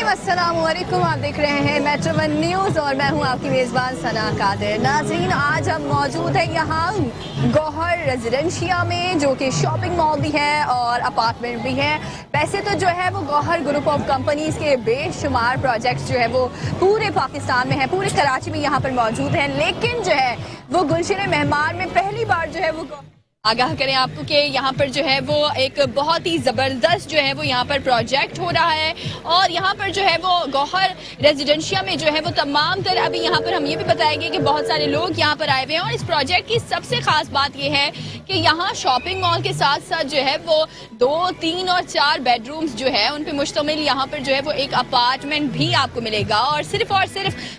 अस्सलाम वालेकुम। आप देख रहे हैं मेट्रो वन न्यूज़ और मैं हूं आपकी मेज़बान सना कादिर। नाज़रीन, आज हम मौजूद हैं यहाँ गौहर रेजिडेंशिया में, जो कि शॉपिंग मॉल भी है और अपार्टमेंट भी है। वैसे तो जो है वो गौहर ग्रुप ऑफ कंपनीज़ के बेशुमार प्रोजेक्ट्स जो है वो पूरे पाकिस्तान में है, पूरे कराची में यहाँ पर मौजूद हैं, लेकिन जो है वो गुलशन मेहमान में पहली बार जो है वो आगाह करें आपको कि यहाँ पर जो है वो एक बहुत ही ज़बरदस्त जो है वो यहाँ पर प्रोजेक्ट हो रहा है। और यहाँ पर जो है वो गौहर रेजिडेंशिया में जो है वो तमाम तर अभी यहाँ पर हम ये भी बताएंगे कि बहुत सारे लोग यहाँ पर आए हुए हैं। और इस प्रोजेक्ट की सबसे ख़ास बात ये है कि यहाँ शॉपिंग मॉल के साथ साथ जो है वो 2, 3 और 4 बेडरूम्स जो है उन पर मुश्तमिल यहाँ पर जो है वो एक अपार्टमेंट भी आपको मिलेगा। और सिर्फ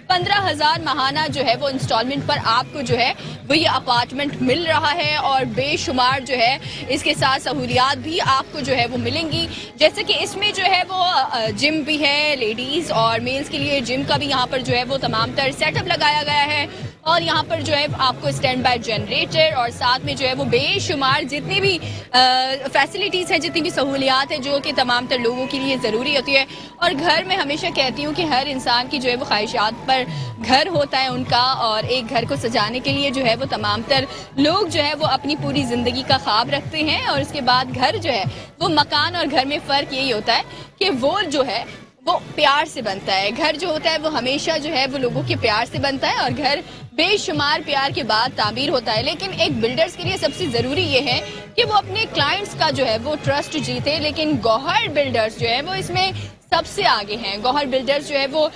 15,000 माहाना जो है वो इंस्टॉलमेंट पर आपको जो है वो ये अपार्टमेंट मिल रहा है। और बेशुमार जो है इसके साथ सहूलियात भी आपको जो है वो मिलेंगी, जैसे कि इसमें जो है वो जिम भी है, लेडीज़ और मेल्स के लिए जिम का भी यहाँ पर जो है वो तमाम तर सेटअप लगाया गया है। और यहाँ पर जो है आपको स्टैंड बाय जनरेटर और साथ में जो है वो बेशुमार जितनी भी फैसिलिटीज़ हैं, जितनी भी सहूलियात हैं जो कि तमाम तर लोगों के लिए ज़रूरी होती है। और घर में हमेशा कहती हूँ कि हर इंसान की जो है वो ख्वाहिशात पर घर होता है उनका, और एक घर को सजाने के लिए जो है वो तमाम तर लोग जो है वो अपनी पूरी ज़िंदगी का ख्वाब रखते हैं। और उसके बाद घर जो है वो मकान और घर में फ़र्क यही होता है कि वो जो है वो प्यार से बनता है। घर जो होता है वो हमेशा जो है वो लोगों के प्यार से बनता है और घर बेशुमार प्यार के बाद तामीर होता है। लेकिन एक बिल्डर्स के लिए सबसे ज़रूरी ये है कि वो अपने क्लाइंट्स का जो है वो ट्रस्ट जीते। लेकिन गौहर बिल्डर्स जो है वो इसमें सबसे आगे हैं। गौहर बिल्डर्स जो है वो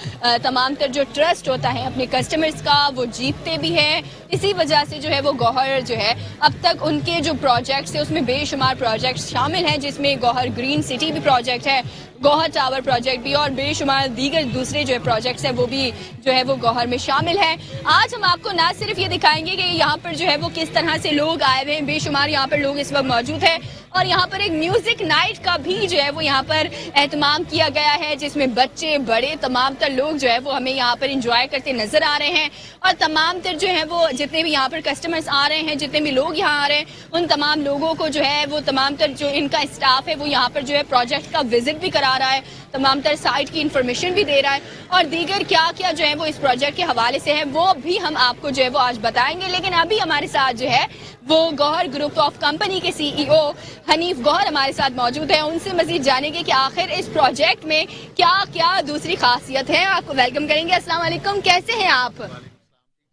तमाम तर जो ट्रस्ट होता है अपने कस्टमर्स का वो जीतते भी हैं। इसी वजह से जो है वो गौहर जो है अब तक उनके जो प्रोजेक्ट्स है उसमें बेशुमार प्रोजेक्ट्स शामिल हैं, जिसमें गौहर ग्रीन सिटी भी प्रोजेक्ट है, गौहर टावर प्रोजेक्ट भी और बेशुमार दीगर दूसरे जो है प्रोजेक्ट्स हैं वो भी जो है वो गौहर में शामिल हैं। आज हम आपको ना सिर्फ ये दिखाएंगे कि यहाँ पर जो है वो किस तरह से लोग आए हुए हैं, बेशुमार यहाँ पर लोग इस वक्त मौजूद हैं। और यहाँ पर एक म्यूजिक नाइट का भी जो है वो यहाँ पर एहतमाम किया गया है, जिसमें बच्चे बड़े तमाम तर लोग जो है वो हमें यहाँ पर इंजॉय करते नजर आ रहे हैं। और तमाम तर जो है वो जितने भी यहाँ पर कस्टमर्स आ रहे हैं, जितने भी लोग यहाँ आ रहे हैं, उन तमाम लोगों को जो है वो तमाम तर जो इनका स्टाफ है वो यहाँ पर जो है प्रोजेक्ट का विजिट भी करा रहा है, तमाम तर साइट की इंफॉर्मेशन भी दे रहा है। और दीगर क्या क्या जो है वो इस प्रोजेक्ट के हवाले से है वो भी हम आपको जो है वो आज बताएंगे। लेकिन अभी हमारे साथ जो है वो गौहर ग्रुप ऑफ कंपनी के CEO हनीफ गौहर हमारे साथ मौजूद है। उनसे मजीद जानेंगे कि आखिर इस प्रोजेक्ट में क्या क्या दूसरी खासियत है। आपको वेलकम करेंगे। अस्सलाम वालेकुम, कैसे हैं आप?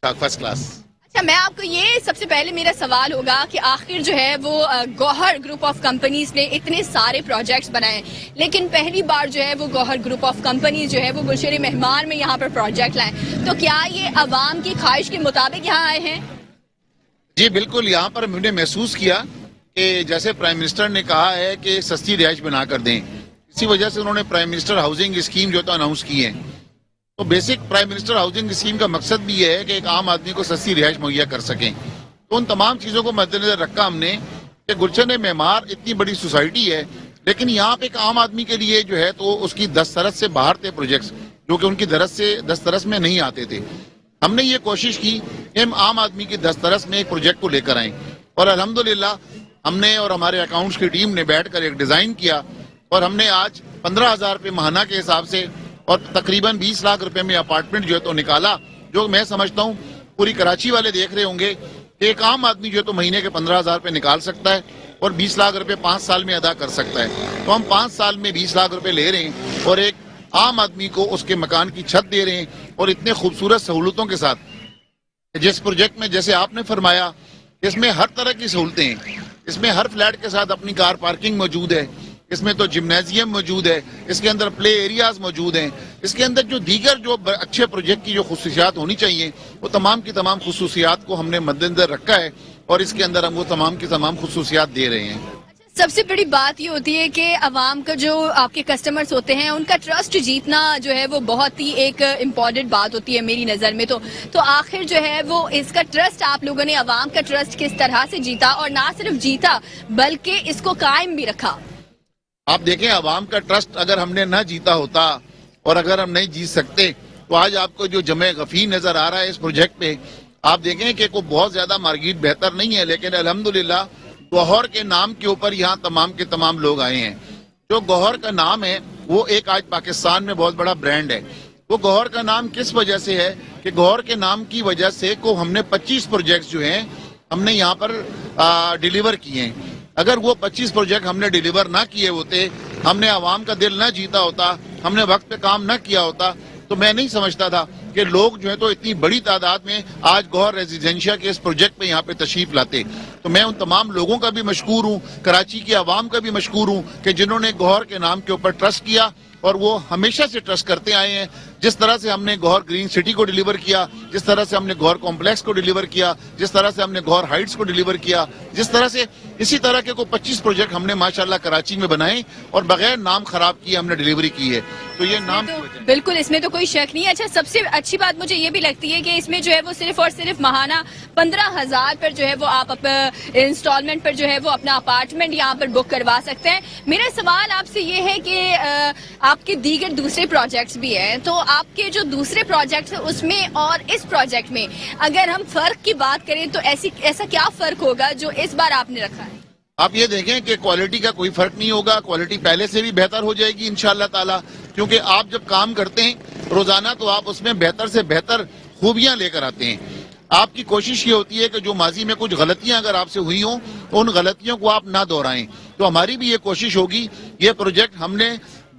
First class. अच्छा, मैं आपको ये सबसे पहले मेरा सवाल होगा कि आखिर जो है वो गौहर ग्रुप ऑफ कंपनीज ने इतने सारे प्रोजेक्ट्स बनाए, लेकिन पहली बार जो है वो गौहर ग्रुप ऑफ कंपनीज जो है वो गुलशन मेहमान में यहाँ पर प्रोजेक्ट लाए, तो क्या ये अवाम की ख्वाहिश के मुताबिक यहाँ आए हैं? जी बिल्कुल, यहाँ पर हमने महसूस किया कि जैसे प्राइम मिनिस्टर ने कहा है कि सस्ती रिहाइश बना कर दें, इसी वजह से उन्होंने प्राइम मिनिस्टर हाउसिंग स्कीम जो तो अनाउंस की है। तो basic prime minister housing scheme का मकसद भी ये है कि एक आम आदमी को सस्ती रिहाइश मुहैया कर सकें। तो उन तमाम चीज़ों को मद्देनजर रखा हमने कि गुलशन मेहमान इतनी बड़ी सोसाइटी है, लेकिन यहाँ पे एक आम आदमी के लिए जो है तो उसकी दस्तरस से बाहर थे प्रोजेक्ट्स, जो कि उनकी दस्तरस में नहीं आते थे। हमने ये कोशिश की कि हम आम आदमी की दस्तरस में एक प्रोजेक्ट को लेकर आएँ, और अल्हम्दुलिल्लाह हमने और हमारे अकाउंट्स की टीम ने बैठकर एक डिज़ाइन किया, और हमने आज 15,000 रुपये माहाना के हिसाब से और तकरीबन 20 लाख रुपए में अपार्टमेंट जो है तो निकाला, जो मैं समझता हूँ पूरी कराची वाले देख रहे होंगे कि एक आम आदमी जो है तो महीने के 15,000 रुपये निकाल सकता है और 20 लाख रुपए 5 साल में अदा कर सकता है। तो हम 5 साल में 20 लाख रुपए ले रहे हैं और एक आम आदमी को उसके मकान की छत दे रहे हैं, और इतने खूबसूरत सहूलतों के साथ। जिस प्रोजेक्ट में जैसे आपने फरमाया, इसमें हर तरह की सहूलतें हैं। इसमें हर फ्लैट के साथ अपनी कार पार्किंग मौजूद है, इसमें तो जिम्नेजियम मौजूद है, इसके अंदर प्ले एरियाज मौजूद हैं, इसके अंदर जो दीगर जो अच्छे प्रोजेक्ट की जो खुसूसियात होनी चाहिए वो तमाम की तमाम खुसूसियात को हमने मद्देनजर रखा है, और इसके अंदर हम वो तमाम की तमाम खुसूसियात दे रहे हैं। सबसे बड़ी बात ये होती है कि अवाम का जो आपके कस्टमर्स होते हैं उनका ट्रस्ट जीतना जो है वो बहुत ही एक इम्पॉर्टेंट बात होती है मेरी नज़र में। तो आखिर जो है वो इसका ट्रस्ट आप लोगों ने अवाम का ट्रस्ट किस तरह से जीता, और ना सिर्फ जीता बल्कि इसको कायम भी रखा? आप देखें, अवाम का ट्रस्ट अगर हमने ना जीता होता और अगर हम नहीं जीत सकते तो आज आपको जो जमे गफी नजर आ रहा है इस प्रोजेक्ट पे, आप देखें कि कोई बहुत ज्यादा मार्केट बेहतर नहीं है, लेकिन अल्हम्दुलिल्लाह गौहर के नाम के ऊपर यहाँ तमाम के तमाम लोग आए हैं। जो गौहर का नाम है وہ ایک آج پاکستان میں بہت بڑا برانڈ ہے. وہ گوہر کا نام کس وجہ سے ہے کہ گوہر کے نام کی وجہ سے کو ہم نے 25 پروجیکٹس جو ہیں ہم نے یہاں پر ڈیلیور کیے ہیں. اگر وہ 25 پروجیکٹ ہم نے ڈیلیور نہ کیے ہوتے, ہم نے عوام کا دل نہ جیتا ہوتا, ہم نے وقت پہ کام نہ کیا ہوتا, تو میں نہیں سمجھتا تھا کہ لوگ جو ہے تو اتنی بڑی تعداد میں آج گوہر ریزیڈینشیا کے اس پروجیکٹ پہ یہاں پہ تشریف لاتے. تو میں ان تمام لوگوں کا بھی مشکور ہوں, کراچی کی عوام کا بھی مشکور ہوں کہ جنہوں نے گوہر کے نام کے اوپر ٹرسٹ کیا, اور وہ ہمیشہ سے ٹرسٹ کرتے آئے ہیں. جس طرح سے ہم نے گوہر گرین سٹی کو ڈیلیور کیا, جس طرح سے ہم نے گوہر کمپلیکس کو ڈیلیور کیا, جس طرح سے ہم نے گوہر ہائٹس کو ڈیلیور کیا, جس طرح سے اسی طرح کے کو 25 پروجیکٹ ہم نے ماشاءاللہ کراچی میں بنائے اور بغیر نام خراب کیے ہم نے ڈیلیوری کی ہے. تو یہ نام کی وجہ بالکل اس میں تو کوئی شک نہیں ہے. اچھا, سب سے اچھی بات مجھے یہ بھی لگتی ہے کہ اس میں جو ہے وہ صرف اور صرف ماہانہ 15,000 پر جو ہے وہ آپ انسٹالمنٹ پر جو ہے وہ اپنا اپارٹمنٹ یہاں پر بک کروا سکتے ہیں. میرا سوال آپ سے یہ ہے کہ آپ کے دیگر دوسرے پروجیکٹس بھی ہیں, تو آپ کے جو دوسرے پروجیکٹس ہیں اس میں اور اس پروجیکٹ میں اگر ہم فرق کی بات کریں تو ایسا کیا فرق ہوگا جو اس بار آپ نے رکھا ہے؟ آپ یہ دیکھیں کہ کوالٹی کا کوئی فرق نہیں ہوگا, کوالٹی پہلے سے بھی بہتر ہو جائے گی انشاءاللہ تعالی, کیونکہ آپ جب کام کرتے ہیں روزانہ تو آپ اس میں بہتر سے بہتر خوبیاں لے کر آتے ہیں. آپ کی کوشش یہ ہوتی ہے کہ جو ماضی میں کچھ غلطیاں اگر آپ سے ہوئی ہوں ان غلطیوں کو آپ نہ دہرائیں. تو ہماری بھی یہ کوشش ہوگی, یہ پروجیکٹ ہم نے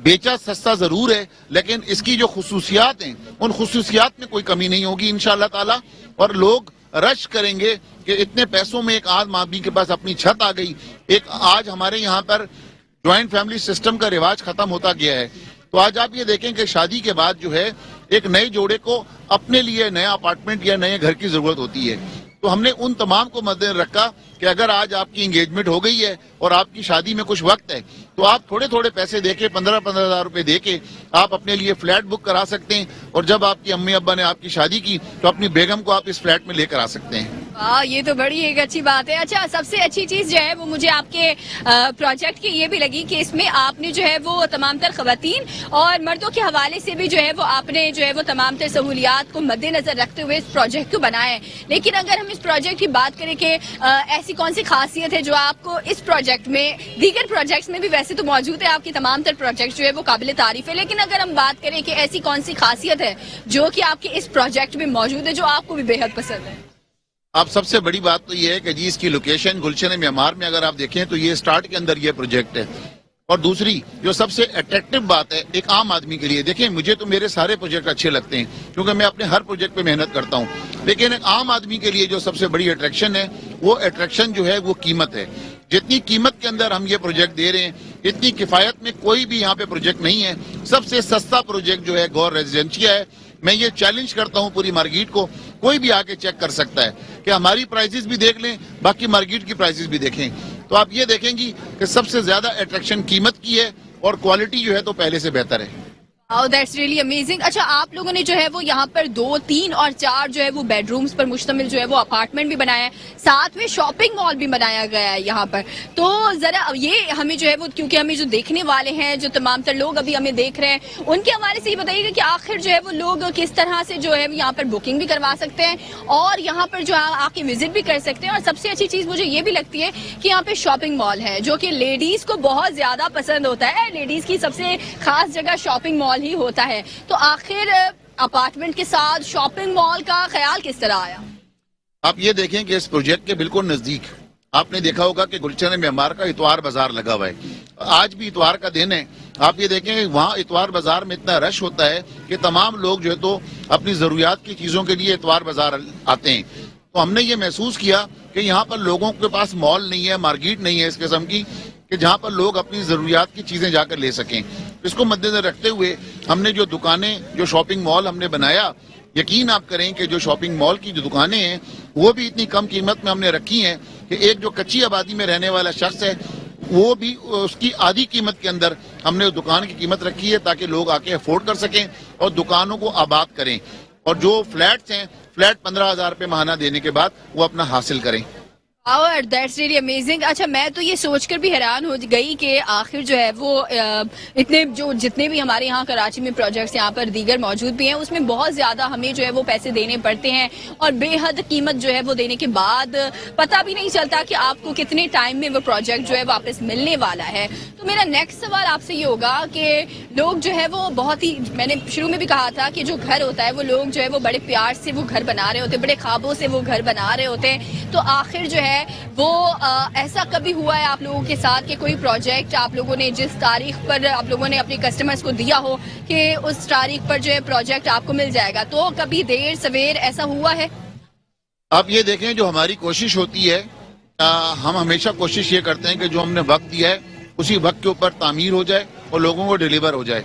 بیچا سستا ضرور ہے لیکن اس کی جو خصوصیات ہیں ان خصوصیات میں کوئی کمی نہیں ہوگی انشاءاللہ تعالی, اور لوگ رش کریں گے کہ اتنے پیسوں میں ایک عام آدمی کے پاس اپنی چھت آ گئی. ایک آج ہمارے یہاں پر جوائنٹ فیملی سسٹم کا رواج ختم ہوتا گیا ہے. تو آج آپ یہ دیکھیں کہ شادی کے بعد جو ہے ایک نئے جوڑے کو اپنے لیے نیا اپارٹمنٹ یا نئے گھر کی ضرورت ہوتی ہے. تو ہم نے ان تمام کو مد نظر رکھا کہ اگر آج آپ کی انگیجمنٹ ہو گئی ہے اور آپ کی شادی میں کچھ وقت ہے تو آپ تھوڑے تھوڑے پیسے دے کے 15,000 روپے دے کے آپ اپنے لیے فلیٹ بک کرا سکتے ہیں, اور جب آپ کی امی ابا نے آپ کی شادی کی تو اپنی بیگم کو آپ اس فلیٹ میں لے کر آ سکتے ہیں. یہ تو بڑی ایک اچھی بات ہے. اچھا, سب سے اچھی چیز جو ہے وہ مجھے آپ کے پروجیکٹ کی یہ بھی لگی کہ اس میں آپ نے جو ہے وہ تمام تر خواتین اور مردوں کے حوالے سے بھی جو ہے وہ آپ نے جو ہے وہ تمام تر سہولیات کو مد نظر رکھتے ہوئے اس پروجیکٹ کو بنایا ہے. لیکن اگر ہم اس پروجیکٹ کی بات کریں کہ ایسی کون سی خاصیت ہے جو آپ کو اس پروجیکٹ میں, دیگر پروجیکٹس میں بھی ویسے تو موجود ہے آپ کی تمام تر پروجیکٹ جو ہے وہ قابل تعریف ہے, لیکن اگر ہم بات کریں کہ ایسی کون سی خاصیت ہے جو کہ آپ کے اس پروجیکٹ میں موجود ہے جو آپ کو بھی بے حد پسند ہے؟ آپ سب سے بڑی بات تو یہ ہے کہ جی اس کی لوکیشن گلشن معمار میں اگر آپ دیکھیں تو یہ سٹارٹ کے اندر یہ پروجیکٹ ہے. اور دوسری جو سب سے اٹریکٹیو بات ہے ایک عام آدمی کے لیے, دیکھیں مجھے تو میرے سارے پروجیکٹ اچھے لگتے ہیں کیونکہ میں اپنے ہر پروجیکٹ پہ محنت کرتا ہوں, لیکن ایک عام آدمی کے لیے جو سب سے بڑی اٹریکشن ہے وہ اٹریکشن جو ہے وہ قیمت ہے. جتنی قیمت کے اندر ہم یہ پروجیکٹ دے رہے ہیں اتنی کفایت میں کوئی بھی یہاں پہ پروجیکٹ نہیں ہے. سب سے سستا پروجیکٹ جو ہے گوہر ریزیڈینشیا ہے. میں یہ چیلنج کرتا ہوں پوری مارکیٹ کو, کوئی بھی آ کے چیک کر سکتا ہے کہ ہماری پرائزز بھی دیکھ لیں, باقی مارکیٹ کی پرائزز بھی دیکھیں, تو آپ یہ دیکھیں گی کہ سب سے زیادہ اٹریکشن قیمت کی ہے اور کوالٹی جو ہے تو پہلے سے بہتر ہے. That's really amazing. اچھا, آپ لوگوں نے جو ہے وہ یہاں پر 2, 3 اور 4 جو ہے وہ بیڈ رومز پر مشتمل جو ہے وہ اپارٹمنٹ بھی بنایا ہے, ساتھ میں شاپنگ مال بھی بنایا گیا ہے یہاں پر. تو ذرا یہ ہمیں جو ہے وہ, کیونکہ ہمیں جو دیکھنے والے ہیں, جو تمام تر لوگ ابھی ہمیں دیکھ رہے ہیں, ان کے حوالے سے یہ بتائیے گا کہ آخر جو ہے وہ لوگ کس طرح سے جو ہے یہاں پر بکنگ بھی کروا سکتے ہیں اور یہاں پر جو ہے آ کے وزٹ بھی کر سکتے ہیں. اور سب سے اچھی چیز مجھے یہ بھی لگتی ہے کہ یہاں پہ شاپنگ مال ہے جو کہ لیڈیز کو بہت زیادہ پسند ہوتا ہے. لیڈیز کی سب سے خاص جگہ شاپنگ مال ہی ہوتا ہے. تو آخر اپارٹمنٹ کے ساتھ شاپنگ مال کا خیال کس طرح آیا؟ آپ یہ دیکھیں کہ اس پروجیکٹ کے بالکل نزدیک آپ نے دیکھا ہوگا کہ گلشن معمار کا اتوار بازار لگا ہوا ہے. آج بھی اتوار کا دن ہے. آپ یہ دیکھیں کہ وہاں اتوار بازار میں اتنا رش ہوتا ہے کہ تمام لوگ جو ہے تو اپنی ضروریات کی چیزوں کے لیے اتوار بازار آتے ہیں. تو ہم نے یہ محسوس کیا کہ یہاں پر لوگوں کے پاس مال نہیں ہے, مارکیٹ نہیں ہے اس قسم کی کہ جہاں پر لوگ اپنی ضروریات کی چیزیں جا کر لے سکیں. اس کو مد نظر رکھتے ہوئے ہم نے جو دکانیں, جو شاپنگ مال ہم نے بنایا, یقین آپ کریں کہ جو شاپنگ مال کی جو دکانیں ہیں وہ بھی اتنی کم قیمت میں ہم نے رکھی ہیں کہ ایک جو کچی آبادی میں رہنے والا شخص ہے وہ بھی اس کی آدھی قیمت کے اندر ہم نے دکان کی قیمت رکھی ہے تاکہ لوگ آ کے افورڈ کر سکیں اور دکانوں کو آباد کریں. اور جو فلیٹس ہیں, فلیٹ 15,000 روپے ماہانہ دینے کے بعد وہ اپنا حاصل کریں. اور دیٹس ریئلی امیزنگ. اچھا میں تو یہ سوچ کر بھی حیران ہو گئی کہ آخر جو ہے وہ اتنے جتنے بھی ہمارے یہاں کراچی میں پروجیکٹس یہاں پر دیگر موجود بھی ہیں اس میں بہت زیادہ ہمیں جو ہے وہ پیسے دینے پڑتے ہیں اور بے حد قیمت جو ہے وہ دینے کے بعد پتہ بھی نہیں چلتا کہ آپ کو کتنے ٹائم میں وہ پروجیکٹ جو ہے واپس ملنے والا ہے. تو میرا نیکسٹ سوال آپ سے یہ ہوگا کہ لوگ جو ہے وہ بہت ہی, میں نے شروع میں بھی کہا تھا کہ جو گھر ہوتا ہے وہ لوگ جو ہے وہ بڑے پیار سے وہ گھر بنا رہے ہوتے ہیں, بڑے خوابوں سے وہ گھر بنا رہے ہوتے ہیں. تو آخر جو ہے وہ ایسا کبھی ہوا ہے آپ لوگوں کے ساتھ کہ کوئی پروجیکٹ آپ لوگوں نے جس تاریخ پر آپ لوگوں نے اپنے کسٹمرز کو دیا ہو کہ اس تاریخ پر جو ہے پروجیکٹ آپ کو مل جائے گا, تو کبھی دیر سویر ایسا ہوا ہے؟ آپ یہ دیکھیں جو ہماری کوشش ہوتی ہے, ہم ہمیشہ کوشش یہ کرتے ہیں کہ جو ہم نے وقت دیا ہے اسی وقت کے اوپر تعمیر ہو جائے اور لوگوں کو ڈیلیور ہو جائے.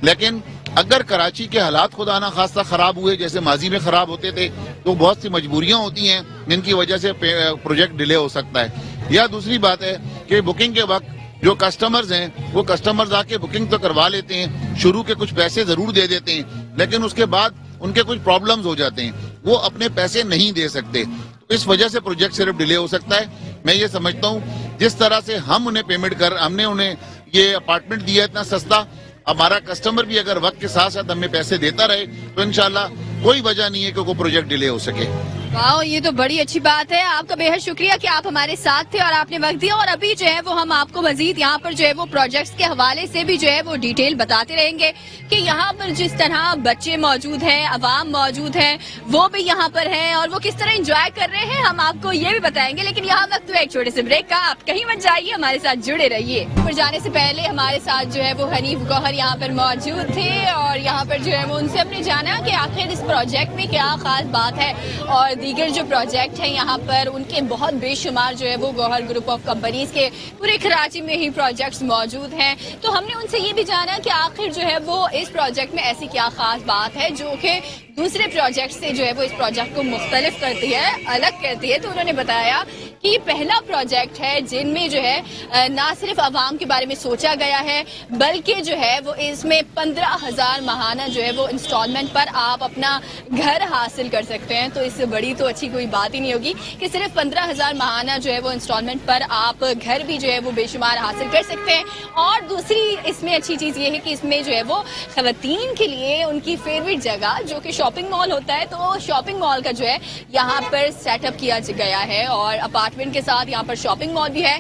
لیکن اگر کراچی کے حالات خدا نہ خواستہ خراب ہوئے جیسے ماضی میں خراب ہوتے تھے تو بہت سی مجبوریاں ہوتی ہیں جن کی وجہ سے پروجیکٹ ڈیلے ہو سکتا ہے. یا دوسری بات ہے کہ بکنگ کے وقت جو کسٹمرز ہیں وہ کسٹمرز آ کے بکنگ تو کروا لیتے ہیں, شروع کے کچھ پیسے ضرور دے دیتے ہیں لیکن اس کے بعد ان کے کچھ پرابلمز ہو جاتے ہیں, وہ اپنے پیسے نہیں دے سکتے. اس وجہ سے پروجیکٹ صرف ڈیلے ہو سکتا ہے. میں یہ سمجھتا ہوں جس طرح سے ہم انہیں پیمنٹ ہم نے انہیں یہ اپارٹمنٹ دیا اتنا سستا, ہمارا کسٹمر بھی اگر وقت کے ساتھ ساتھ ہمیں پیسے دیتا رہے تو انشاءاللہ کوئی وجہ نہیں ہے کہ کوئی پروجیکٹ ڈیلے ہو سکے. واہ, یہ تو بڑی اچھی بات ہے. آپ کا بے حد شکریہ کہ آپ ہمارے ساتھ تھے اور آپ نے وقت دیا. اور ابھی جو ہے وہ ہم آپ کو مزید یہاں پر جو ہے وہ پروجیکٹس کے حوالے سے بھی جو ہے وہ ڈیٹیل بتاتے رہیں گے کہ یہاں پر جس طرح بچے موجود ہیں, عوام موجود ہیں, وہ بھی یہاں پر ہیں اور وہ کس طرح انجوائے کر رہے ہیں ہم آپ کو یہ بھی بتائیں گے. لیکن یہاں وقت ایک چھوٹے سے بریک کا, آپ کہیں مت جائیے, ہمارے ساتھ جڑے رہیے. پر جانے سے پہلے ہمارے ساتھ جو ہے وہ حنیف گوہر یہاں پر موجود تھے اور یہاں پر جو ہے وہ ان سے ہم نے جانا کہ آخر اس پروجیکٹ میں کیا خاص بات ہے اور دیگر جو پروجیکٹ ہیں یہاں پر ان کے بہت بے شمار جو ہے وہ گوہر گروپ آف کمپنیز کے پورے کراچی میں ہی پروجیکٹس موجود ہیں. تو ہم نے ان سے یہ بھی جانا کہ آخر جو ہے وہ اس پروجیکٹ میں ایسی کیا خاص بات ہے جو کہ دوسرے پروجیکٹ سے جو ہے وہ اس پروجیکٹ کو مختلف کرتی ہے, الگ کرتی ہے. تو انہوں نے بتایا کہ یہ پہلا پروجیکٹ ہے جن میں جو ہے نہ صرف عوام کے بارے میں سوچا گیا ہے بلکہ جو ہے وہ اس میں 15,000 ماہانہ جو ہے وہ انسٹالمنٹ پر آپ اپنا گھر حاصل کر سکتے ہیں. تو اس سے بڑی تو اچھی کوئی بات ہی نہیں ہوگی کہ صرف 15,000 ماہانہ جو ہے وہ انسٹالمنٹ پر آپ گھر بھی جو ہے وہ بے شمار حاصل کر سکتے ہیں. اور دوسری اس میں اچھی چیز یہ ہے کہ اس میں جو ہے وہ خواتین کے لیے ان کی فیوریٹ جگہ جو کہ شاپنگ مال ہوتا ہے, تو شاپنگ مال کا جو ہے یہاں پر سیٹ اپ کیا گیا ہے اور اپارٹمنٹ کے ساتھ یہاں پر شاپنگ مال بھی ہے.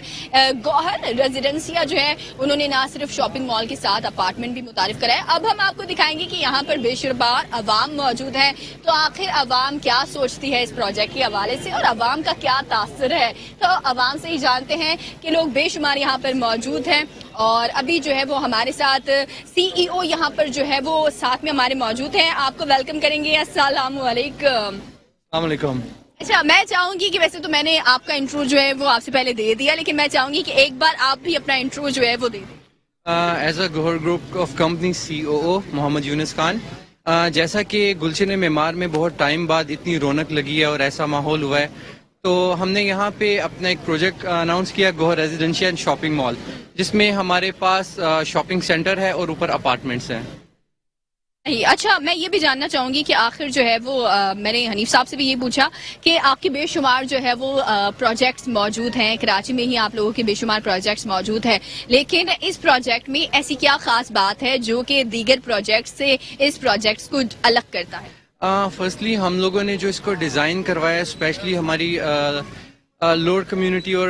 گوہر ریزیڈنسیا جو ہے انہوں نے نہ صرف شاپنگ مال کے ساتھ اپارٹمنٹ بھی متعارف کرایا. اب ہم آپ کو دکھائیں گے کہ یہاں پر بے شمار عوام موجود ہے. تو آخر عوام کیا سوچتی ہے اس پروجیکٹ کے حوالے سے اور عوام کا کیا تاثر ہے, تو عوام سے ہی جانتے ہیں کہ لوگ بے شمار یہاں پر موجود ہیں. اور ابھی جو ہے وہ ہمارے ساتھ سی ای او یہاں پر جو ہے وہ ساتھ میں ہمارے موجود ہیں. آپ کو ویلکم کریں گے. السلام علیکم. السلام علیکم. اچھا میں چاہوں گی کہ ویسے تو میں نے آپ کا انٹرو جو ہے وہ آپ سے پہلے دے دیا, لیکن میں چاہوں گی کہ ایک بار آپ بھی اپنا انٹرو جو ہے وہ دے دیں. As a Gohar group of company CEO Muhammad Yunus Khan. جیسا کہ گلشن معمار میں بہت ٹائم بعد اتنی رونق لگی ہے اور ایسا ماحول ہوا ہے, تو ہم نے یہاں پہ اپنا ایک پروجیکٹ اناؤنس کیا گوہر ریزیڈنشیل شاپنگ مال, جس میں ہمارے پاس شاپنگ سینٹر ہے اور اوپر اپارٹمنٹس ہیں. اچھا میں یہ بھی جاننا چاہوں گی کہ آخر جو ہے وہ میں نے حنیف صاحب سے بھی یہ پوچھا کہ آپ کے بے شمار جو ہے وہ پروجیکٹس موجود ہیں, کراچی میں ہی آپ لوگوں کے بے شمار پروجیکٹس موجود ہیں, لیکن اس پروجیکٹ میں ایسی کیا خاص بات ہے جو کہ دیگر پروجیکٹس سے اس پروجیکٹس کو الگ کرتا ہے؟ فرسٹلی ہم لوگوں نے جو اس کو ڈیزائن کروایا اسپیشلی ہماری لوور کمیونٹی اور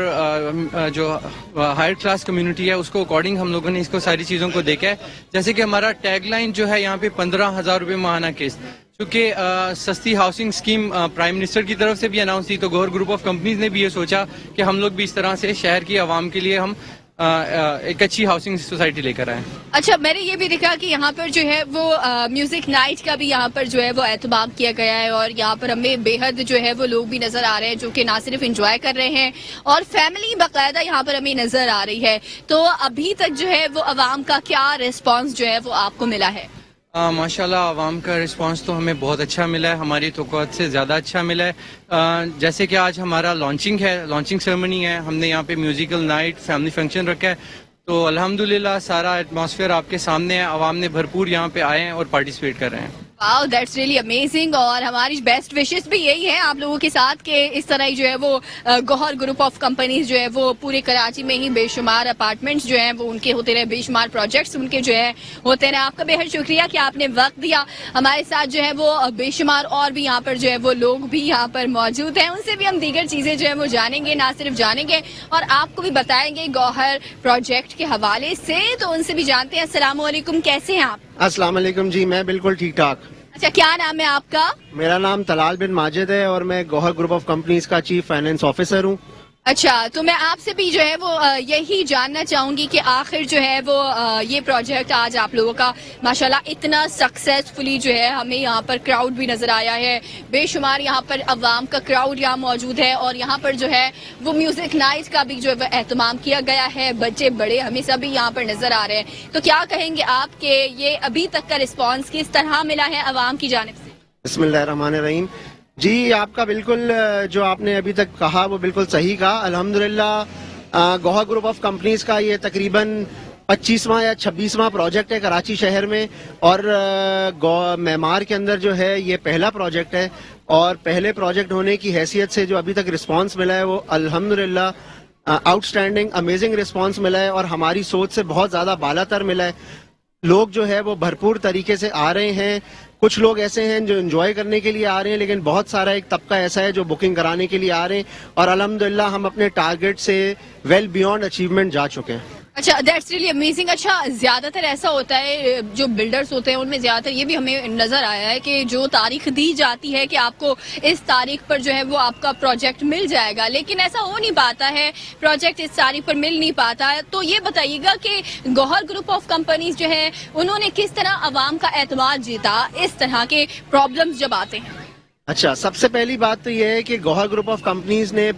جو ہائر کلاس کمیونٹی ہے اس کو اکارڈنگ ہم لوگوں نے اس کو ساری چیزوں کو دیکھا ہے. جیسے کہ ہمارا ٹیگ لائن جو ہے یہاں پہ 15,000 روپے ماہانہ قسط, چونکہ سستی ہاؤسنگ اسکیم پرائم منسٹر کی طرف سے بھی اناؤنس تھی, تو گوہر گروپ آف کمپنیز نے بھی یہ سوچا کہ ہم لوگ بھی اس طرح سے شہر کی عوام کے لیے ہم ایک اچھی ہاؤسنگ سوسائٹی لے کر آئے. اچھا میں نے یہ بھی دیکھا کہ یہاں پر جو ہے وہ میوزک نائٹ کا بھی یہاں پر جو ہے وہ اہتمام کیا گیا ہے اور یہاں پر ہمیں بے حد جو ہے وہ لوگ بھی نظر آ رہے ہیں جو کہ نہ صرف انجوائے کر رہے ہیں اور فیملی باقاعدہ یہاں پر ہمیں نظر آ رہی ہے. تو ابھی تک جو ہے وہ عوام کا کیا رسپانس جو ہے وہ آپ کو ملا ہے؟ ماشاءاللہ عوام کا رسپانس تو ہمیں بہت اچھا ملا ہے, ہماری توقعات سے زیادہ اچھا ملا ہے. جیسے کہ آج ہمارا لانچنگ ہے, لانچنگ سیرمنی ہے, ہم نے یہاں پہ میوزیکل نائٹ فیملی فنکشن رکھا ہے, تو الحمدللہ سارا ایٹماسفیئر آپ کے سامنے ہے, عوام نے بھرپور یہاں پہ آئے ہیں اور پارٹیسپیٹ کر رہے ہیں. Wow, that's really amazing. और हमारी बेस्ट विशेस भी यही है आप लोगों के साथ कि इस तरह ही जो है वो गौहर ग्रुप ऑफ कंपनीज जो है वो पूरे कराची में ही बेशुमार अपार्टमेंट्स जो हैं वो उनके होते रहे, बेशुमार प्रोजेक्ट्स उनके जो है होते रहे। आपका बेहद शुक्रिया कि आपने वक्त दिया हमारे साथ। जो है वो बेशुमार और भी यहाँ पर जो है वो लोग भी यहाँ पर मौजूद हैं, उनसे भी हम दीगर चीजें जो है वो जानेंगे, ना सिर्फ जानेंगे और आपको भी बताएंगे गौहर प्रोजेक्ट के हवाले से। तो उनसे भी जानते हैं। अस्सलाम वालेकुम, कैसे हैं आप? अस्सलाम वालेकुम जी, मैं बिल्कुल ठीक ठाक। अच्छा, क्या नाम है आपका? मेरा नाम तलाल बिन माजिद है और मैं गौहर ग्रुप ऑफ कंपनीज का चीफ फाइनेंस ऑफिसर हूँ। अच्छा, तो मैं आपसे भी जो है वो यही जानना चाहूंगी कि आखिर जो है वो ये प्रोजेक्ट आज आप लोगों का माशाल्लाह इतना सक्सेसफुली जो है, हमें यहाँ पर क्राउड भी नजर आया है, बेशुमार यहाँ पर अवाम का क्राउड यहाँ मौजूद है और यहाँ पर जो है वो म्यूजिक नाइट का भी जो है वो एहतमाम किया गया है। बच्चे बड़े हमें सभी यहाँ पर नजर आ रहे हैं। तो क्या कहेंगे आप कि ये अभी तक का रिस्पॉन्स किस तरह मिला है अवाम की जानिब से? बिस्मिल्लाहिर्रहमानिर्रहीम। जी, आपका बिल्कुल जो आपने अभी तक कहा वो बिल्कुल सही कहा। अल्हम्दुलिल्लाह गौहर ग्रुप ऑफ कंपनीज का ये तकरीबन 25वां या 26वां प्रोजेक्ट है कराची शहर में और मेमार के अंदर जो है ये पहला प्रोजेक्ट है और पहले प्रोजेक्ट होने की हैसियत से जो अभी तक रिस्पांस मिला है वो अल्हम्दुलिल्लाह आउटस्टैंडिंग अमेजिंग रिस्पांस मिला है और हमारी सोच से बहुत ज़्यादा बालातर मिला है। लोग जो है वो भरपूर तरीके से आ रहे हैं। कुछ लोग ऐसे हैं जो एंजॉय करने के लिए आ रहे हैं, लेकिन बहुत सारा एक तबका ऐसा है जो बुकिंग कराने के लिए आ रहे हैं और अल्हम्दुलिल्लाह हम अपने टारगेट से वेल बियॉन्ड अचीवमेंट जा चुके हैं। अच्छा, दैट्स रियली अमेजिंग। अच्छा, ज्यादातर ऐसा होता है जो बिल्डर्स होते हैं उनमें ज्यादातर ये भी हमें नजर आया है कि जो तारीख दी जाती है कि आपको इस तारीख पर जो है वो आपका प्रोजेक्ट मिल जाएगा, लेकिन ऐसा हो नहीं पाता है, प्रोजेक्ट इस तारीख पर मिल नहीं पाता है। तो ये बताइएगा कि गौहर ग्रुप ऑफ कंपनीज जो है उन्होंने किस तरह अवाम का एतमाद जीता इस तरह के प्रॉब्लम्स जब आते हैं? अच्छा, सबसे पहली बात तो ये है कि गौहर ग्रुप ऑफ कंपनीज ने,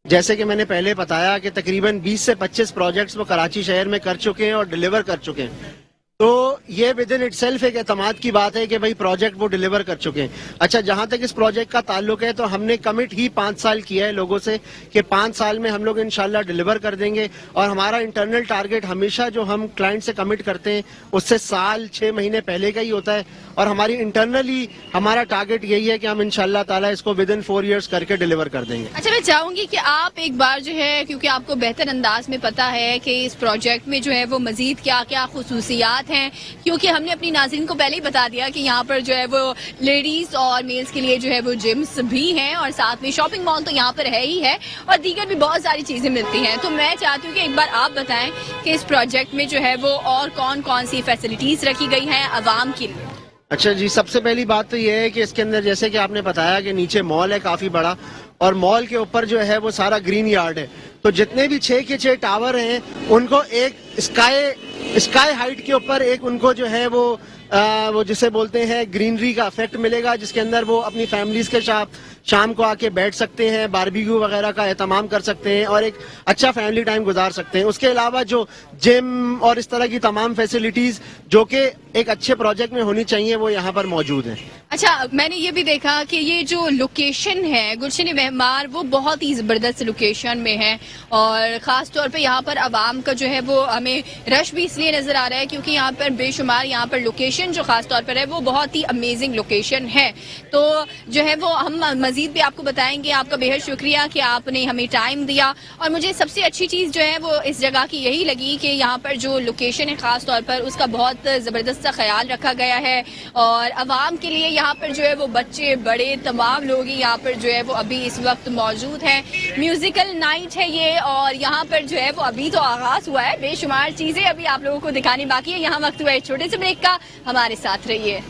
जैसे कि मैंने पहले बताया, कि तकरीबन 20 से 25 प्रोजेक्ट्स वो कराची शहर में कर चुके हैं और डिलीवर कर चुके हैं। तो ये विद इन इटसेल्फ एक एतमाद की बात है कि भाई प्रोजेक्ट वो डिलीवर कर चुके हैं। अच्छा, जहां तक इस प्रोजेक्ट का ताल्लुक है तो हमने कमिट ही 5 साल किया है लोगों से कि 5 साल में हम लोग इंशाल्लाह डिलीवर कर देंगे और हमारा इंटरनल टारगेट हमेशा जो हम क्लाइंट से कमिट करते हैं उससे साल 6 महीने पहले का ही होता है और हमारी इंटरनली हमारा टारगेट यही है कि हम इंशाल्लाह ताला इसको विद इन 4 years करके डिलीवर कर देंगे। अच्छा, मैं चाहूंगी कि आप एक बार जो है, क्योंकि आपको बेहतर अंदाज में पता है कि इस प्रोजेक्ट में जो है वो मजीद क्या क्या खुसूसियात हैं, क्योंकि हमने अपनी नाज़रीन को पहले ही बता दिया कि यहाँ पर जो है वो लेडीज और मेल्स के लिए जो है वो जिम्स भी हैं और साथ में शॉपिंग मॉल तो यहाँ पर है ही है और दीगर भी बहुत सारी चीजें मिलती हैं। तो मैं चाहती हूँ कि एक बार आप बताएं कि इस प्रोजेक्ट में जो है वो और कौन कौन सी फैसिलिटीज रखी गई हैं अवाम के लिए। अच्छा जी, सबसे पहली बात तो ये है कि इसके अंदर, जैसे कि आपने बताया, कि नीचे मॉल है काफी बड़ा और मॉल के ऊपर जो है वो सारा ग्रीन यार्ड है। तो जितने भी 6 के 6 टावर हैं उनको एक स्काई हाइट के ऊपर एक उनको जो है वो जिसे बोलते हैं ग्रीनरी का इफेक्ट मिलेगा, जिसके अंदर वो अपनी फैमिलीज के साथ शाम को आके बैठ सकते हैं, बारबेक्यू वगैरह का एहतमाम कर सकते हैं और एक अच्छा फैमिली टाइम गुजार सकते हैं। उसके अलावा जो जिम और इस तरह की तमाम फैसिलिटीज जो कि एक अच्छे प्रोजेक्ट में होनी चाहिए वो यहाँ पर मौजूद है। अच्छा, मैंने ये भी देखा कि ये जो लोकेशन है गुलशन मेहमार वो बहुत ही जबरदस्त लोकेशन में है और खास तौर पे यहाँ पर आवाम का जो है वो हमें रश भी इसलिए नजर आ रहा है क्योंकि यहाँ पर बेशुमार यहाँ पर लोकेशन जो खास तौर पर है वो बहुत ही अमेजिंग लोकेशन है। तो जो है वो हम मजीद भी आपको बताएंगे। आपका बेहद शुक्रिया कि आपने हमें टाइम दिया और मुझे सबसे अच्छी चीज जो है वो इस जगह की यही लगी कि यहाँ पर जो लोकेशन है खास तौर पर उसका बहुत जबरदस्त ख्याल रखा गया है और आवाम के लिए यहाँ पर जो है वो बच्चे बड़े तमाम लोग ही यहाँ पर जो है वो अभी इस वक्त मौजूद हैं। म्यूजिकल नाइट है ये और यहाँ पर जो है वो अभी तो आगाज हुआ है, बेशुमार चीजें अभी आप लोगों को दिखानी बाकी है। यहाँ वक्त हुआ है छोटे से ब्रेक का, हमारे साथ रहिए।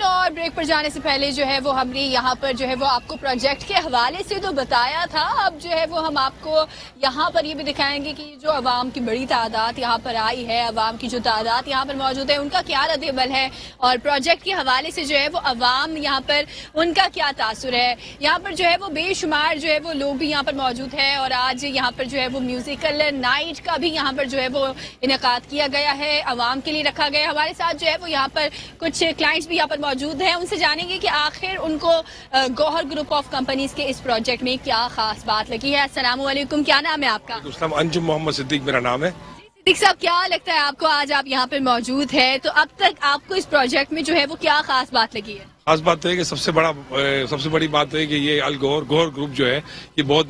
और ब्रेक पर जाने से पहले जो है वो हमने यहाँ पर जो है वो आपको प्रोजेक्ट के हवाले से तो बताया था, अब जो है वो हम आपको यहाँ पर ये भी दिखाएंगे कि जो अवाम की बड़ी तादाद यहाँ पर आई है, अवाम की जो तादाद यहाँ पर मौजूद है उनका क्या रद्द-ए-अमल है और प्रोजेक्ट के हवाले से जो है वो अवाम यहाँ पर उनका क्या तासुर है। यहाँ पर जो है वो बेशुमार जो है वो लोग भी यहाँ पर मौजूद है और आज यहाँ पर जो है वो म्यूजिकल नाइट का भी यहाँ पर जो है वो इनेकाद किया गया है, अवाम के लिए रखा गया है। हमारे साथ जो है वो यहाँ पर कुछ क्लाइंट्स भी यहाँ पर मौजूद हैं, उनसे जानेंगे कि आखिर उनको गौहर ग्रुप ऑफ कंपनीज के इस प्रोजेक्ट में क्या खास बात लगी है। अस्सलाम वालेकुम, क्या नाम है आपका? अंजुम मोहम्मद सिद्दीक मेरा नाम है। सिद्दीक साहब, क्या लगता है आपको, आज आप यहाँ पर मौजूद है तो अब तक आपको इस प्रोजेक्ट में जो है वो क्या खास बात लगी है? खास बात तो है कि सबसे बड़ी बात तो है कि ये अल गौहर ग्रुप जो है ये बहुत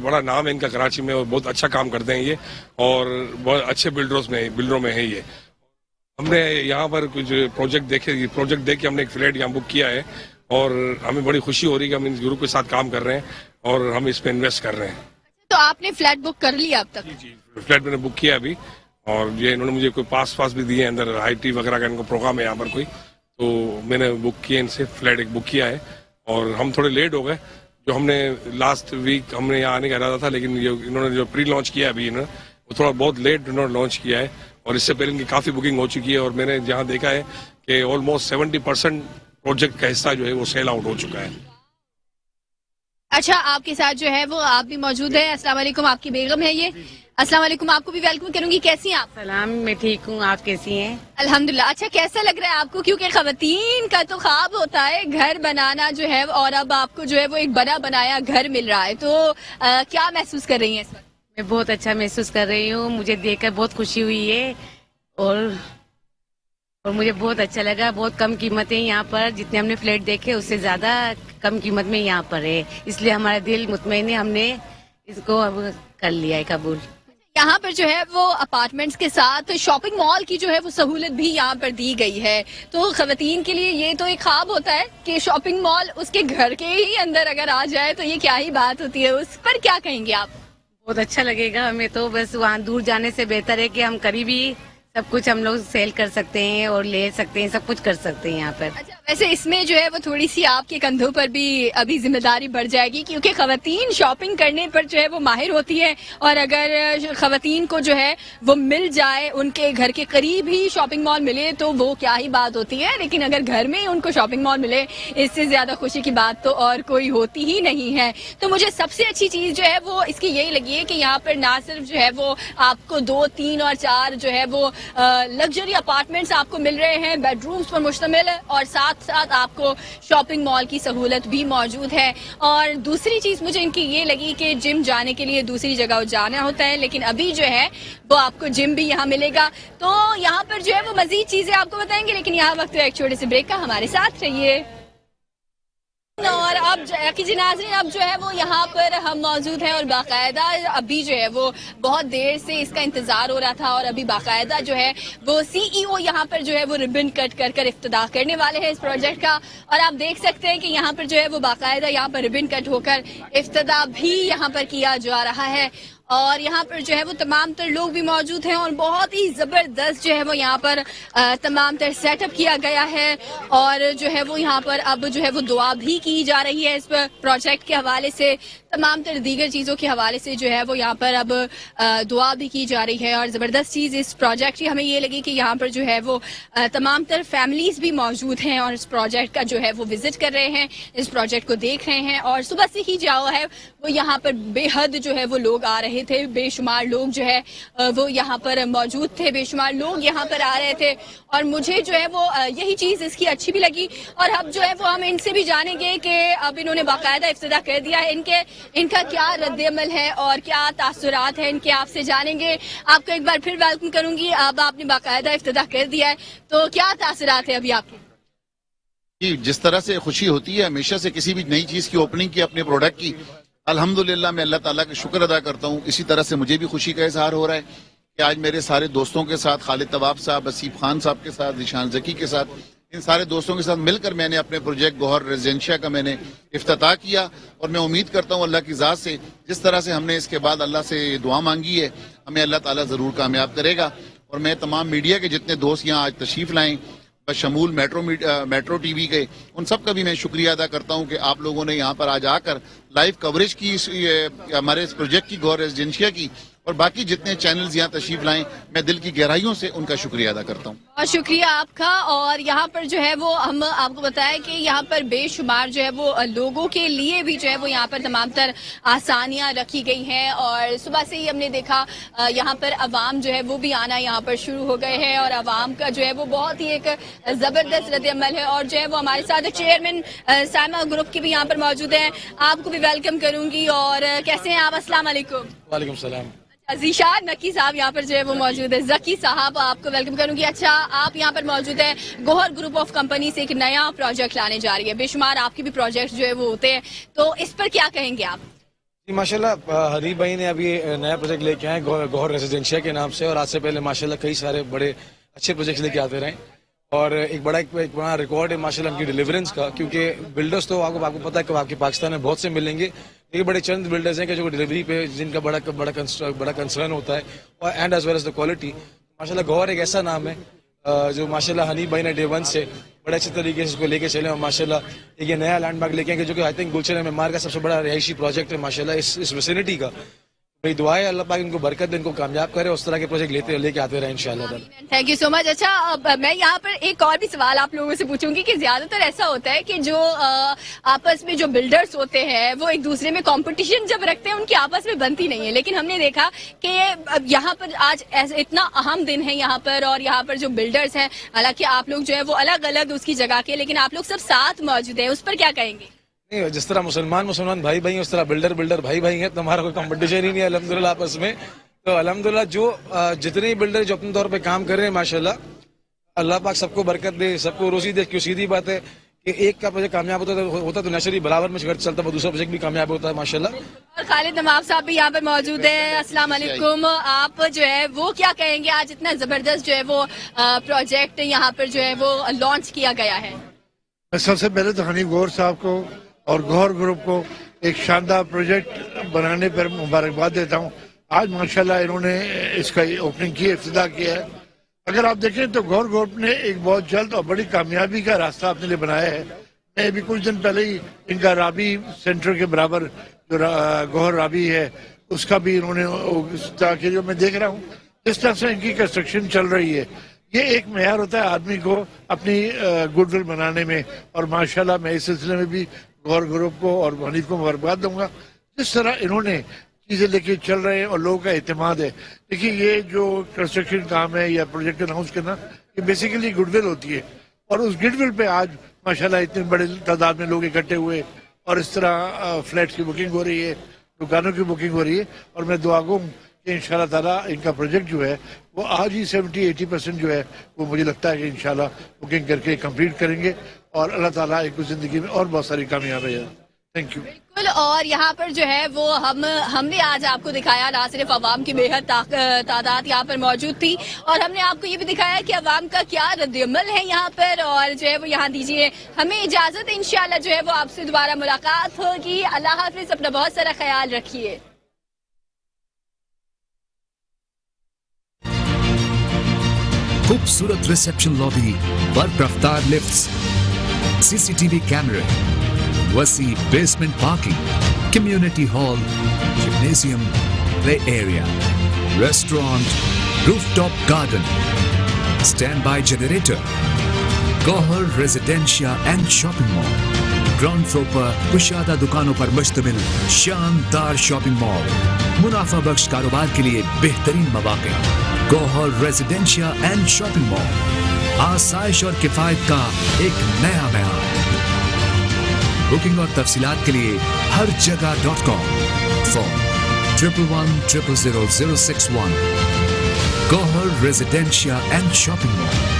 बड़ा नाम है इनका कराची में और बहुत अच्छा काम करते हैं ये, और बहुत अच्छे बिल्डरों में है ये। हमने यहाँ पर कुछ प्रोजेक्ट देख के हमने एक फ्लैट यहाँ बुक किया है और हमें बड़ी खुशी हो रही है कि हम इस ग्रुप के साथ काम कर रहे हैं और हम इस पे इन्वेस्ट कर रहे हैं। तो आपने फ्लैट बुक कर लिया अब तक? जी, फ्लैट मैंने बुक किया अभी, और ये इन्होंने मुझे कोई पास भी दिए हैं, अंदर IT वगैरह का इनका प्रोग्राम है यहाँ पर कोई, तो मैंने बुक किया इनसे, फ्लैट एक बुक किया है। और हम थोड़े लेट हो गए, जो हमने लास्ट वीक हमने यहाँ आने का इरादा था, लेकिन इन्होंने जो प्री लॉन्च किया अभी इन्होंने वो थोड़ा बहुत लेट इन्होंने लॉन्च किया है, और इससे पहले इनकी काफ़ी बुकिंग हो चुकी है। और मैंने जहाँ देखा है कि ऑलमोस्ट 70% प्रोजेक्ट का हिस्सा जो है वो सेल आउट हो चुका है। अच्छा, आपके साथ जो है वो आप भी मौजूद है। अस्सलाम वालेकुम, आपकी बेगम है ये। अस्सलाम वालेकुम, आपको भी वेलकम करूंगी। कैसी हैं आप? सलाम, मैं ठीक हूँ, आप कैसी हैं? अल्हम्दुलिल्लाह। अच्छा, कैसा लग रहा है आपको, क्योंकि खवातीन का तो ख्वाब होता है घर बनाना जो है, और अब आपको जो है वो एक बना बनाया घर मिल रहा है, तो क्या महसूस कर रही हैं इस वक्त? मैं बहुत अच्छा महसूस कर रही हूँ, मुझे देखकर बहुत खुशी हुई है और मुझे बहुत अच्छा लगा। बहुत कम कीमत है यहाँ पर, जितने हमने फ्लैट देखे उससे ज्यादा कम कीमत में यहाँ पर है, इसलिए हमारा दिल मुतमईन है, हमने इसको अब कर लिया है कबूल। यहाँ पर जो है वो अपार्टमेंट्स के साथ शॉपिंग मॉल की जो है वो सहूलत भी यहाँ पर दी गई है, तो खवातीन के लिए ये तो एक ख्वाब होता है कि शॉपिंग मॉल उसके घर के ही अंदर अगर आ जाए तो ये क्या ही बात होती है। उस पर क्या कहेंगे आप? बहुत अच्छा लगेगा हमें तो, बस वहाँ दूर जाने से बेहतर है कि हम करीबी सब कुछ हम लोग सेल कर सकते हैं और ले सकते हैं, सब कुछ कर सकते हैं यहाँ पर। अच्छा, वैसे इसमें जो है वो थोड़ी सी आपके कंधों पर भी अभी जिम्मेदारी बढ़ जाएगी, क्योंकि खवातीन शॉपिंग करने पर जो है वो माहिर होती है, और अगर खवातीन को जो है वो मिल जाए, उनके घर के करीब ही शॉपिंग मॉल मिले तो वो क्या ही बात होती है, लेकिन अगर घर में ही उनको शॉपिंग मॉल मिले, इससे ज्यादा खुशी की बात तो और कोई होती ही नहीं है। तो मुझे सबसे अच्छी चीज जो है वो इसकी यही लगी है कि यहाँ पर ना सिर्फ जो है वो आपको 2, 3 और 4 जो है वो लग्जरी अपार्टमेंट्स आपको मिल रहे हैं, बेडरूम्स पर मुश्तमिल है, और साथ साथ आपको शॉपिंग मॉल की सहूलत भी मौजूद है। और दूसरी चीज मुझे इनकी ये लगी कि जिम जाने के लिए दूसरी जगह जाना होता है, लेकिन अभी जो है वो आपको जिम भी यहाँ मिलेगा। तो यहाँ पर जो है वो मजीद चीजें आपको बताएंगे, लेकिन यहाँ वक्त एक छोटे से ब्रेक का, हमारे साथ रहिए। और अब कीजिए नाज़रीन, अब जो है वो यहाँ पर हम मौजूद हैं और बाकायदा अभी जो है वो बहुत देर से इसका इंतजार हो रहा था, और अभी बाकायदा जो है वो CEO यहाँ पर जो है वो रिबन कट कर इफ्तिताह करने वाले हैं इस प्रोजेक्ट का। और आप देख सकते हैं कि यहाँ पर जो है वो बाकायदा यहाँ पर रिबन कट होकर इफ्तिताह भी यहाँ पर किया जा रहा है, और यहाँ पर जो है वो तमाम तर लोग भी मौजूद हैं, और बहुत ही जबरदस्त जो है वो यहाँ पर तमाम तर सेटअप किया गया है, और जो है वो यहाँ पर अब जो है वो दुआ भी की जा रही है इस प्रोजेक्ट के हवाले से, तमाम तर दीगर चीज़ों के हवाले से जो है वो यहाँ पर अब दुआ भी की जा रही है। और ज़बरदस्त चीज़ इस प्रोजेक्ट की हमें ये लगी कि यहाँ पर जो है वो तमाम तर फैमिलीज़ भी मौजूद हैं और इस प्रोजेक्ट का जो है वो विजिट कर रहे हैं, इस प्रोजेक्ट को देख रहे हैं, और सुबह से ही जाओ है वो यहाँ पर बेहद जो है वो लोग आ रहे थे, बेशुमार लोग जो है वो यहाँ पर मौजूद थे, बेशुमार लोग यहाँ पर आ रहे थे, और मुझे जो है वो यही चीज़ इसकी अच्छी भी लगी। और अब जो है वो हम इनसे भी जानेंगे कि अब इन्होंने बाकायदा इफ्तिताह कर दिया है, इनका क्या रद्द-ए-अमल है और क्या तासुरात है इनके, आपसे जानेंगे। आपको एक बार फिर वेलकम करूंगी। अब आपने बाकायदा इफ्तिताह कर दिया है, तो क्या तासुरात है अभी आपके? जी, जिस तरह से खुशी होती है हमेशा से किसी भी नई चीज की ओपनिंग की, अपने प्रोडक्ट की, अल्हम्दुलिल्लाह मैं अल्लाह ताला का शुक्र अदा करता हूँ। इसी तरह से मुझे भी खुशी का इजहार हो रहा है कि आज मेरे सारे दोस्तों के साथ, खालिद तवाब साहब, असीफ खान साहब के साथ, निशान जकी के साथ, इन सारे दोस्तों के साथ मिलकर मैंने अपने प्रोजेक्ट गौहर रेजिडेंशिया का मैंने इफ्तिताह किया। और मैं उम्मीद करता हूँ अल्लाह की ज़ात से, जिस तरह से हमने इसके बाद अल्लाह से दुआ मांगी है, हमें अल्लाह ताला ज़रूर कामयाब करेगा। और मैं तमाम मीडिया के जितने दोस्त यहाँ आज तशरीफ़ लाएँ, बशमूल मेट्रो टीवी के, उन सब का भी मैं शुक्रिया अदा करता हूँ कि आप लोगों ने यहाँ पर आज आकर लाइव कवरेज की हमारे इस प्रोजेक्ट की, गौहर रेजिडेंशिया की, और बाकी जितने चैनल्स यहाँ तशरीफ लाएं, मैं दिल की गहराइयों से उनका शुक्रिया अदा करता हूँ। और शुक्रिया आपका। और यहाँ पर जो है वो हम आपको बताएं कि यहाँ पर बेशुमार जो है वो लोगों के लिए भी जो है वो यहाँ पर तमाम तर आसानियाँ रखी गई हैं, और सुबह से ही हमने देखा यहाँ पर अवाम जो है वो भी आना यहाँ पर शुरू हो गए हैं, और अवाम का जो है वो बहुत ही एक ज़बरदस्त रद्द-ए-अमल है। और जो है वो हमारे साथ चेयरमैन साइमा ग्रुप की भी यहाँ पर मौजूद हैं, आपको भी वेलकम करूँगी। और कैसे हैं आप? अस्सलाम वालेकुम। वालेकुम सलाम। ذیشان نقی صاحب یہاں پر جو ہے وہ موجود ہے. ذکی صاحب آپ کو ویلکم کروں گی. اچھا آپ یہاں پر موجود ہیں, گوہر گروپ آف کمپنی سے ایک نیا پروجیکٹ لانے جا رہی ہے. بے شمار آپ کے بھی پروجیکٹ جو ہے وہ ہوتے ہیں, تو اس پر کیا کہیں گے آپ؟ جی ماشاء اللہ, حریف بھائی نے ابھی نیا پروجیکٹ لے کے آئے گوہر ریزیڈینشیا کے نام سے, اور آج سے پہلے ماشاء اللہ کئی سارے بڑے اچھے پروجیکٹس لے کے آتے رہے, اور ایک بڑا ریکارڈ ہے ماشاء اللہ ان کی ڈیلیورنس کا, کیونکہ بلڈرز تو آپ کو پتہ ہے کہ آپ کے پاکستان میں بہت سے ملیں گے, لیکن بڑے چند بلڈرز ہیں کہ جو ڈیلیوری پہ جن کا بڑا کنسرن ہوتا ہے, اور and as well as the quality. ماشاء اللہ گوہر ایک ایسا نام ہے جو ماشاء اللہ حنیف بھائی نے ڈے ون سے بڑے اچھے طریقے سے اس کو لے کے چلے, اور ماشاء اللہ ایک یہ نیا لینڈ مارک لے کے آئیں گے جو کہ آئی تھنک گلشن معمار کا سب سے بڑا رہائشی پروجیکٹ ہے ماشاء اللہ اس ویسینٹی کا. میری دعا ہے اللہ پاک ان کو برکت دے, ان کو کامیاب کرے, اس طرح کے پروجیکٹ لے کے آتے رہے انشاءاللہ. تھینک یو سو مچ. اچھا میں یہاں پر ایک اور بھی سوال آپ لوگوں سے پوچھوں گی کہ زیادہ تر ایسا ہوتا ہے کہ جو آپس میں جو بلڈرز ہوتے ہیں وہ ایک دوسرے میں کمپٹیشن جب رکھتے ہیں ان کی آپس میں بنتی نہیں ہے, لیکن ہم نے دیکھا کہ یہاں پر آج اتنا اہم دن ہے یہاں پر, اور یہاں پر جو بلڈرز ہیں, حالانکہ آپ لوگ جو ہے وہ الگ الگ اس کی جگہ کے, لیکن آپ لوگ سب ساتھ موجود ہیں, اس پر کیا کہیں گے؟ نہیں, جس طرح مسلمان بھائی ہیں اس طرح بلڈر بھائی ہیں, تو ہمارا کوئی کمپٹیشن ہی نہیں ہے الحمدللہ آپس میں. تو الحمدللہ جو جتنے بلڈر جو اپنے طور پہ کام کر رہے ہیں ماشاءاللہ اللہ پاک سب کو برکت دے, سب کو روزی دے. کیوں سیدھی بات ہے کہ ایک کا پروجیکٹ کامیاب ہوتا تو نیچرلی برابر میں چلتا ہے, دوسرا پروجیکٹ بھی کامیاب ہوتا ہے ماشاءاللہ. اور خالد نواب صاحب بھی یہاں پر موجود ہیں. السلام علیکم. آپ جو ہے وہ کیا کہیں گے, آج اتنا زبردست جو ہے وہ پروجیکٹ یہاں پر جو ہے وہ لانچ کیا گیا ہے؟ میں سب سے پہلے تو حنیف گوہر صاحب کو اور گوہر گروپ کو ایک شاندار پروجیکٹ بنانے پر مبارکباد دیتا ہوں. آج ماشاءاللہ انہوں نے اس کا اوپننگ کی, افتتاح کیا ہے. اگر آپ دیکھیں تو گوہر گروپ نے ایک بہت جلد اور بڑی کامیابی کا راستہ اپنے لیے بنایا ہے. میں ابھی کچھ دن پہلے ہی ان کا رابی سینٹر کے برابر جو گوہر رابی ہے اس کا بھی انہوں نے, جو میں دیکھ رہا ہوں جس طرح سے ان کی کنسٹرکشن چل رہی ہے, یہ ایک معیار ہوتا ہے آدمی کو اپنی گڈ ول بنانے میں. اور ماشاءاللہ میں اس سلسلے میں بھی گوہر گروپ کو اور حنیف کو مبارکباد دوں گا. جس طرح انہوں نے چیزیں لے کے چل رہے ہیں اور لوگوں کا اعتماد ہے. دیکھیے یہ جو کنسٹرکشن کام ہے یا پروجیکٹ اناؤنس کرنا, یہ بیسیکلی گڈ ول ہوتی ہے, اور اس گڈ ول پہ آج ماشاءاللہ اتنے بڑے تعداد میں لوگ اکٹھے ہوئے, اور اس طرح فلیٹس کی بکنگ ہو رہی ہے, دکانوں کی بکنگ ہو رہی ہے. اور میں دعا گو ہوں کہ انشاءاللہ تعالیٰ ان کا پروجیکٹ جو ہے وہ آج ہی 70-80% جو ہے وہ مجھے لگتا ہے کہ انشاءاللہ بکنگ کر کے کمپلیٹ کریں گے, اور اللہ تعالیٰ ایک زندگی میں اور بہت ساری کامیابی ہے. Thank you. بالکل. اور یہاں پر جو ہے وہ ہم نے آج آپ کو دکھایا, نہ صرف عوام کی بے حد تعداد یہاں پر موجود تھی, اور ہم نے آپ کو یہ بھی دکھایا کہ عوام کا کیا رد عمل ہے یہاں پر. اور جو ہے وہ یہاں دیجیے ہمیں اجازت, انشاءاللہ جو ہے وہ آپ سے دوبارہ ملاقات ہوگی. اللہ حافظ, اپنا بہت سارا خیال رکھیے. خوبصورت ریسپشن لابی, برق رفتار لفٹس, CCTV کیمرے, وسیع basement parking, community hall, gymnasium, play area, restaurant, roof top garden, stand by generator. Gohar Residencia and shopping mall, ground floor پر کشادہ دکانوں پر مشتمل شاندار شاپنگ مال, منافع بخش کاروبار کے لیے بہترین مواقع. گوہر ریزیڈینشیا اینڈ شاپنگ مال, آسائش اور کفایت کا ایک نیا معیار. بکنگ اور تفصیلات کے لیے ہر جگہ.com, phone 11100061. Gohar Residencia and shopping mall.